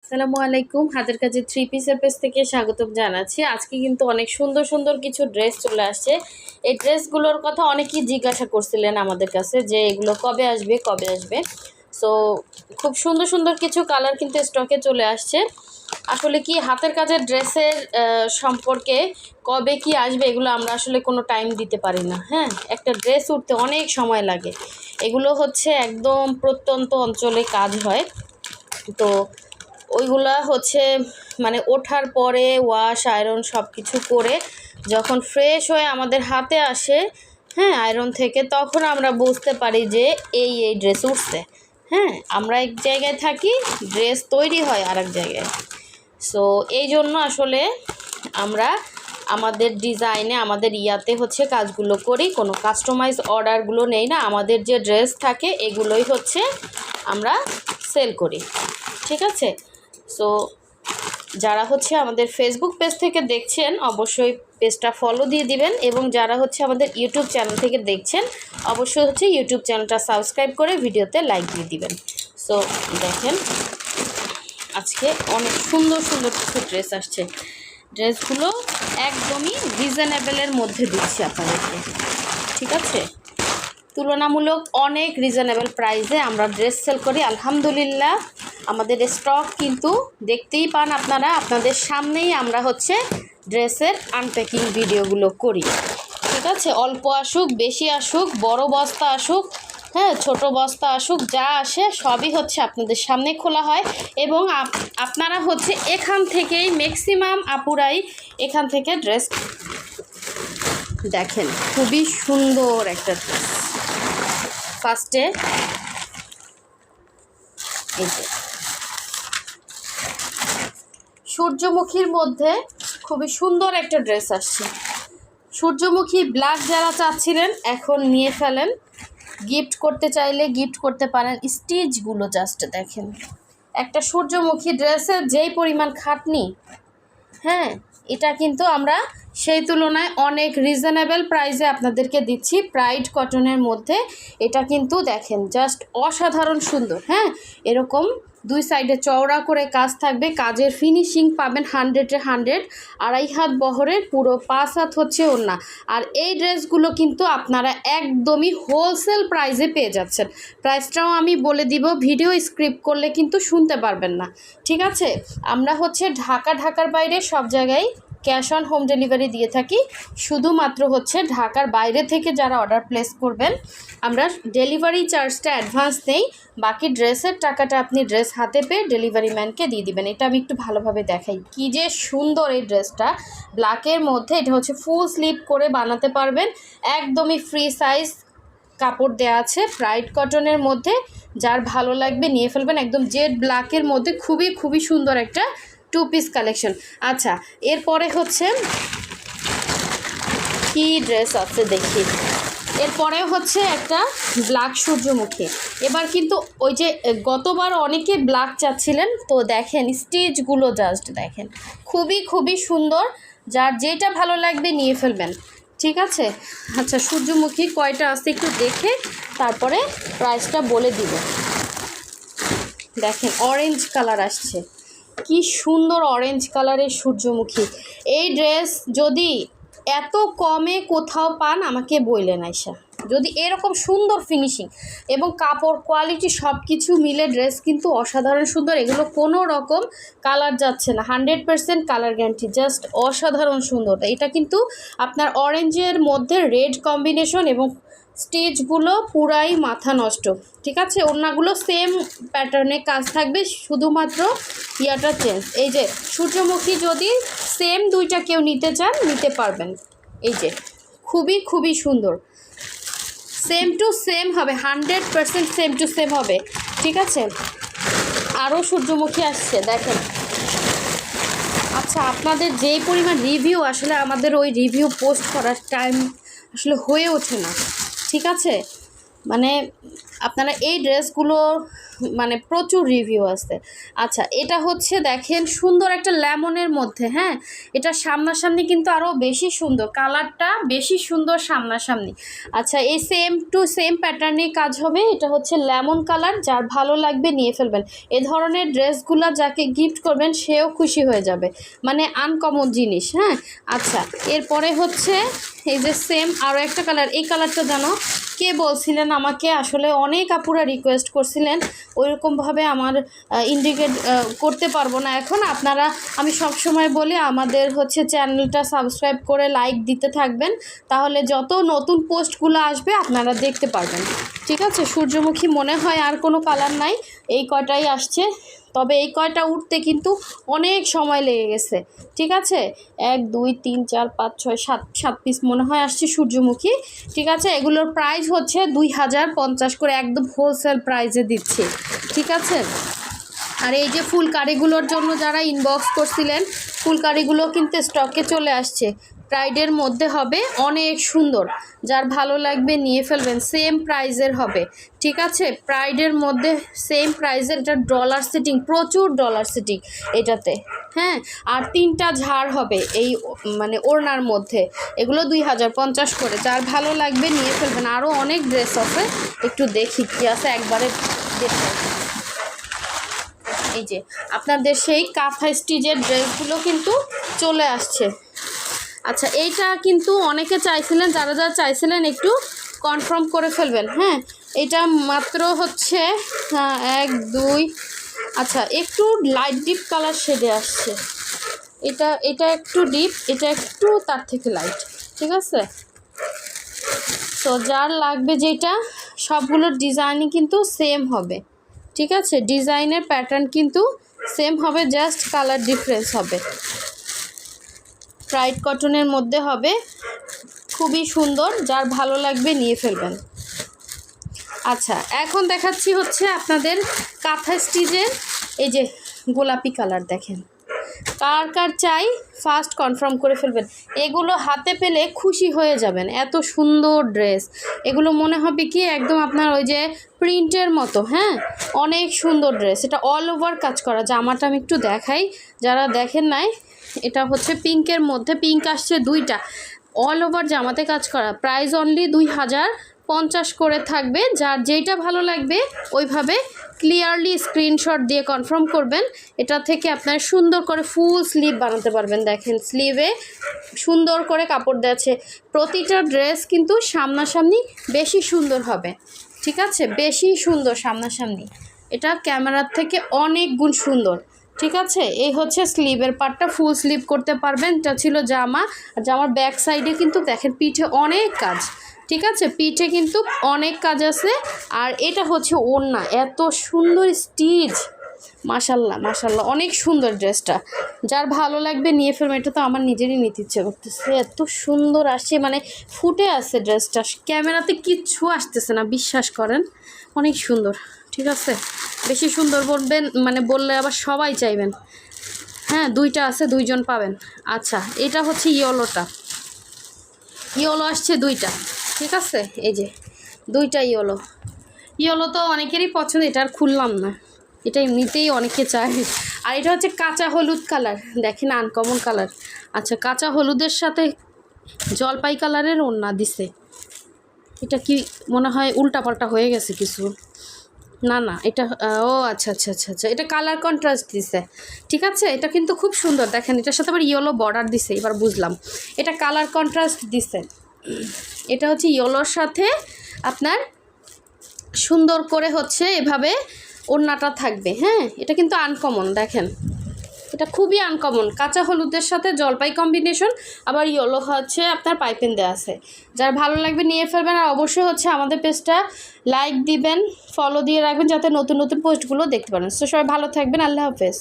আসসালামু আলাইকুম। হাতের কাছে থ্রি পিসের পেজ থেকে স্বাগতম জানাচ্ছি। আজকে কিন্তু অনেক সুন্দর সুন্দর কিছু ড্রেস চলে আসছে। এই ড্রেসগুলোর কথা অনেকেই জিজ্ঞাসা করছিলেন আমাদের কাছে যে এগুলো কবে আসবে কবে আসবে। সো খুব সুন্দর সুন্দর কিছু কালার কিন্তু স্টকে চলে আসছে। আসলে কি হাতের কাজের ড্রেসের সম্পর্কে কবে কি আসবে এগুলো আমরা আসলে কোনো টাইম দিতে পারি না। হ্যাঁ, একটা ড্রেস উঠতে অনেক সময় লাগে। এগুলো হচ্ছে একদম প্রত্যন্ত অঞ্চলে কাজ হয়। তো ওইগুলা হচ্ছে মানে ওঠার পরে ওয়াশ আয়রন সব কিছু করে যখন ফ্রেশ হয়ে আমাদের হাতে আসে, হ্যাঁ, আয়রন থেকে, তখন আমরা বুঝতে পারি যে এই ড্রেস উঠছে। হ্যাঁ, আমরা এক জায়গায় থাকি, ড্রেস তৈরি হয় আর এক জায়গায়। সো এই জন্য আসলে আমরা আমাদের ডিজাইনে আমাদের ইয়াতে হচ্ছে কাজগুলো করি, কোনো কাস্টমাইজ অর্ডারগুলো নেই না। আমাদের যে ড্রেস থাকে এগুলোই হচ্ছে আমরা সেল করি, ঠিক আছে। সো যারা হচ্ছে আমাদের ফেসবুক পেজ থেকে দেখছেন অবশ্যই পেজটা ফলো দিয়ে দিবেন, এবং যারা হচ্ছে আমাদের ইউটিউব চ্যানেল থেকে দেখছেন অবশ্যই হচ্ছে ইউটিউব চ্যানেলটা সাবস্ক্রাইব করে ভিডিওতে লাইক দিয়ে দিবেন। সো দেখেন আজকে অনেক সুন্দর সুন্দর কিছু ড্রেস আসছে। ড্রেসগুলো একদমই রিজনেবলের মধ্যে দিচ্ছি আপনাদেরকে, ঠিক আছে। তুলনামূলক অনেক রিজনেবল প্রাইসে আমরা ড্রেস সেল করি আলহামদুলিল্লাহ। আমাদের স্টক কিন্তু দেখতেই পান আপনারা, আপনাদের সামনেই আমরা হচ্ছে ড্রেসের আনপ্যাকিং ভিডিওগুলো করি, ঠিক আছে। অল্প আসুক বেশি আসুক, বড় বস্তা আসুক, হ্যাঁ, ছোট বস্তা আসুক, যা আসে সবই হচ্ছে আপনাদের সামনে খোলা হয়। এবং আপনারা হচ্ছে এখান থেকেই ম্যাক্সিমাম আপুরাই এখান থেকে ড্রেস দেখেন। খুবই সুন্দর একটা ড্রেস। ফার্স্টে এই যে সূর্যমুখীর মধ্যে খুবই সুন্দর একটা ড্রেস আসছে। সূর্যমুখী ব্ল্যাক যারা চাচ্ছিলেন এখন নিয়ে ফেলেন, গিফট করতে চাইলে গিফট করতে পারেন। স্টিচগুলো জাস্ট দেখেন, একটা সূর্যমুখী ড্রেসের যেই পরিমাণ খাটনি, হ্যাঁ, এটা কিন্তু আমরা সেই তুলনায় অনেক রিজনেবল প্রাইসে আপনাদেরকে দিচ্ছি। প্রাইড কটনের মধ্যে এটা কিন্তু দেখেন জাস্ট অসাধারণ সুন্দর। হ্যাঁ, এরকম দুই সাইডে চওড়া করে কাজ থাকবে, কাজের ফিনিশিং পাবেন 100-এ 100। 2.5 হাত বহরের, পুরো 5 হাত হচ্ছে ওড়না। আর এই ড্রেসগুলো কিন্তু আপনারা একদমই হোলসেল প্রাইসে পেয়ে যাচ্ছেন। প্রাইসটাও আমি বলে দিব, ভিডিও স্ক্রিপ্ট করলে কিন্তু শুনতে পারবেন না, ঠিক আছে। আমরা হচ্ছে ঢাকার বাইরে সব জায়গায় ক্যাশ অন হোম ডেলিভারি দিয়ে থাকি। শুধুমাত্র হচ্ছে ঢাকার বাইরে থেকে যারা অর্ডার প্লেস করবেন আমরা ডেলিভারি চার্জটা অ্যাডভান্স নেই, বাকি ড্রেসের টাকাটা আপনি ড্রেস হাতে পেয়ে ডেলিভারি ম্যানকে দিয়ে দিবেন। এটা আমি একটু ভালোভাবে দেখাই, কী যে সুন্দর এই ড্রেসটা। ব্ল্যাকের মধ্যে এটা হচ্ছে ফুল স্লিভ করে বানাতে পারবেন, একদমই ফ্রি সাইজ কাপড় দেওয়া আছে, প্রাইড কটনের মধ্যে। যার ভালো লাগবে নিয়ে ফেলবেন, একদম জেড ব্ল্যাকের মধ্যে খুবই সুন্দর একটা 2 পিস কালেকশন। আচ্ছা, এরপরে হচ্ছে কি ড্রেস আছে দেখি। এরপরে হচ্ছে একটা ব্ল্যাক সূর্যমুখী। এবার কিন্তু ওই যে গতবার অনেকে ব্ল্যাক চাচ্ছিলেন, তো দেখেন স্টিচগুলো জাস্ট দেখেন, খুবই সুন্দর। যার যেটা ভালো লাগবে নিয়ে ফেলবেন, ঠিক আছে। আচ্ছা, সূর্যমুখী কয়টা আছে একটু দেখে তারপরে প্রাইসটা বলে দিব। দেখেন অরেঞ্জ কালার আসছে, কি সুন্দর অরেঞ্জ কালারের সূর্যমুখী। এই ড্রেস যদি এত কমে কোথাও পান আমাকে বললেন আয়শা। যদি এরকম সুন্দর ফিনিশিং এবং কাপড় কোয়ালিটি সব কিছু মিলে ড্রেস কিন্তু অসাধারণ সুন্দর। এগুলো কোনো রকম কালার যাচ্ছে না, 100% কালার গ্যারান্টি, জাস্ট অসাধারণ সুন্দর। এটা কিন্তু আপনার অরেঞ্জের মধ্যে রেড কম্বিনেশন এবং স্টিচগুলো পুরাই মাথা নষ্ট, ঠিক আছে। ওড়নাগুলো সেম প্যাটার্নে কাজ থাকবে, শুধুমাত্র ইয়াটা চেঞ্জ। এই যে সূর্যমুখী যদি সেম দুইটা কেউ নিতে চান নিতে পারবেন। এই যে খুবই সুন্দর, সেম টু সেম হবে, 100% সেম টু সেম হবে, ঠিক আছে। আরও সূর্যমুখী আসছে দেখেন। আচ্ছা, আপনাদের যেই পরিমাণ রিভিউ, আসলে আমাদের ওই রিভিউ পোস্ট করার টাইম আসলে হয়ে ওঠে না, ঠিক আছে। মানে আপনারা এই ড্রেসগুলো মানে প্রচুর রিভিউ আছে। আচ্ছা, এটা হচ্ছে দেখেন সুন্দর একটা লেমনের মধ্যে, হ্যাঁ, এটা সামনাসামনি কিন্তু আরও বেশি সুন্দর, কালারটা বেশি সুন্দর সামনাসামনি। আচ্ছা, এই সেম টু সেম প্যাটার্নেই কাজ হবে। এটা হচ্ছে লেমন কালার, যার ভালো লাগবে নিয়ে ফেলবেন। এ ধরনের ড্রেসগুলো যাকে গিফট করবেন সেও খুশি হয়ে যাবে, মানে আনকমন জিনিস। হ্যাঁ, আচ্ছা, এরপরে হচ্ছে এই যে সেম আরও একটা কালার। এই কালারটা জানো কে বলছিলেন আমাকে, আসলে অনেক আপুরা রিকোয়েস্ট করছিলেন, ওইরকমভাবে আমার ইন্ডিকেট করতে পারবো না এখন। আপনারা, আমি সবসময় বলি আমাদের হচ্ছে চ্যানেলটা সাবস্ক্রাইব করে লাইক দিতে থাকবেন, তাহলে যত নতুন পোস্টগুলো আসবে আপনারা দেখতে পারবেন। ঠিক আছে, সূর্যমুখী মনে হয় আর কোনো কালার নাই, এই কয়টাই আসছে। তবে এই কয়টা উঠতে কিন্তু অনেক সময় লেগে গেছে। ঠিক আছে, 1 2 3 4 5 6 7 পিস মনে হয় আসছে সূর্যমুখী। ঠিক আছে, এগুলোর প্রাইস হচ্ছে 2050 করে, একদম হোলসেল প্রাইসে দিচ্ছি। ঠিক আছে, আর এই যে ফুলকারিগুলোর জন্য যারা ইনবক্স করছিলেন, ফুলকারিগুলো কিন্তু স্টকে চলে আসছে। প্রাইডের মধ্যে হবে, অনেক সুন্দর, যার ভালো লাগবে নিয়ে ফেলবেন। সেম প্রাইজের হবে। ঠিক আছে, প্রাইডের মধ্যে সেম প্রাইজের। এটা ডলার সেটিং, প্রচুর ডলার সেটিং এটাতে। হ্যাঁ, আর 3টা ঝাড় হবে এই মানে ওড়নার মধ্যে। এগুলো 2050 করে, যার ভালো লাগবে নিয়ে ফেলবেন। আরও অনেক ড্রেস আছে, একটু দেখি কী আছে, একবারে দেখে। এই যে আপনাদের সেই কাঁথা স্টিচের ড্রেসগুলো কিন্তু চলে আসছে। আচ্ছা, এইটা কিন্তু অনেকে চাইছিলেন, যারা যারা চাইছিলেন একটু কনফার্ম করে ফেলবেন। হ্যাঁ, এটা মাত্র হচ্ছে 1 2, আচ্ছা একটু লাইট ডিপ কালার শেডে আসছে। এটা একটু ডিপ, এটা একটু তার থেকে লাইট। ঠিক আছে, তো যার লাগবে যেটা, সবগুলোর ডিজাইনই কিন্তু সেম হবে। ঠিক আছে, ডিজাইনের প্যাটার্ন কিন্তু সেম হবে, জাস্ট কালার ডিফারেন্স হবে। প্রাইড কটনের মধ্যে হবে, খুবই সুন্দর, যার ভালো লাগবে নিয়ে ফেলবেন। আচ্ছা, এখন দেখাচ্ছি হচ্ছে আপনাদের কাঁথা স্টিচের এই যে গোলাপি কালার। দেখেন, কার কার চাই ফার্স্ট কনফার্ম করে ফেলবেন। এগুলো হাতে পেলে খুশি হয়ে যাবেন, এত সুন্দর ড্রেস। এগুলো মনে হবে কি একদম আপনার ওই যে প্রিন্টের মতো। হ্যাঁ, অনেক সুন্দর ড্রেস। এটা অল ওভার কাজ করা। জামাটা আমি একটু দেখাই, যারা দেখেন নাই। এটা হচ্ছে পিঙ্কের মধ্যে, পিঙ্ক আসছে 2টা, অল ওভার জামাতে কাজ করা। প্রাইস অনলি 2050 করে থাকবে। যার যেইটা ভালো লাগবে ওইভাবে ক্লিয়ারলি স্ক্রিনশট দিয়ে কনফার্ম করবেন। এটা থেকে আপনার সুন্দর করে ফুল স্লিভ বানাতে পারবেন। দেখেন, স্লিভে সুন্দর করে কাপড় দেওয়া আছে। প্রতিটা ড্রেস কিন্তু সামনাসামনি বেশি সুন্দর হবে। ঠিক আছে, বেশি সুন্দর সামনাসামনি, এটা ক্যামেরার থেকে অনেক গুণ সুন্দর। ঠিক আছে, এই হচ্ছে স্লিভের পার্টটা, ফুল স্লিভ করতে পারবেন। এটা ছিল জামা, আর জামার ব্যাক সাইডে কিন্তু দেখেন পিঠে অনেক কাজ। ঠিক আছে, পিঠে কিন্তু অনেক কাজ আছে। আর এটা হচ্ছে ওড়না, এত সুন্দর স্টিচ, মাশাল্লাহ মাশাল্লাহ, অনেক সুন্দর ড্রেসটা। যার ভালো লাগবে নিয়ে ফেলবেন। এটা তো আমার নিজেরই নিতে ইচ্ছে করতেছে, এত সুন্দর আসছে, মানে ফুটে আছে ড্রেসটা। ক্যামেরাতে কিচ্ছু আসতেছে না, বিশ্বাস করেন, অনেক সুন্দর। ঠিক আছে, বেশি সুন্দর বলবেন, মানে বললে আবার সবাই চাইবেন। হ্যাঁ, 2টা আছে, 2জন পাবেন। আচ্ছা, এটা হচ্ছে ইয়েলোটা, ইয়েলো আসছে 2টা। ঠিক আছে, এই যে 2টা ইয়েলো তো অনেকেরই পছন্দ, এটা আর খুললাম না, এটা এমনিতেই অনেকে চায়। আর এটা হচ্ছে কাঁচা হলুদ কালার, দেখেন আনকমন কালার। আচ্ছা, কাঁচা হলুদের সাথে জলপাই কালারের ওড়না দিছে। এটা কি মনে হয় উল্টাপাল্টা হয়ে গেছে কিছু, না না, এটা ও আচ্ছা আচ্ছা আচ্ছা আচ্ছা, এটা কালার কন্ট্রাস্ট দিছে। ঠিক আছে, এটা কিন্তু খুব সুন্দর। দেখেন, এটার সাথে আবার ইয়েলো বর্ডার দিছে, এবার বুঝলাম এটা কালার কন্ট্রাস্ট দিছে। এটা হচ্ছে ইয়েলোর সাথে আপনার সুন্দর করে হচ্ছে এভাবে ওড়নাটা থাকবে। হ্যাঁ, এটা কিন্তু আনকমন, দেখেন এটা খুবই আনকমন। কাঁচা হলুদের সাথে জলপাই কম্বিনেশন, আবার ইয়েলো হচ্ছে আপনার পাইপিং দেওয়া আছে। যার ভালো লাগবে নিয়ে ফেলবেন। আর অবশ্যই হচ্ছে আমাদের পেজটা লাইক দিবেন, ফলো দিয়ে রাখবেন, যাতে নতুন নতুন পোস্টগুলো দেখতে পারেন। তো সবাই ভালো থাকবেন, আল্লাহ হাফেজ।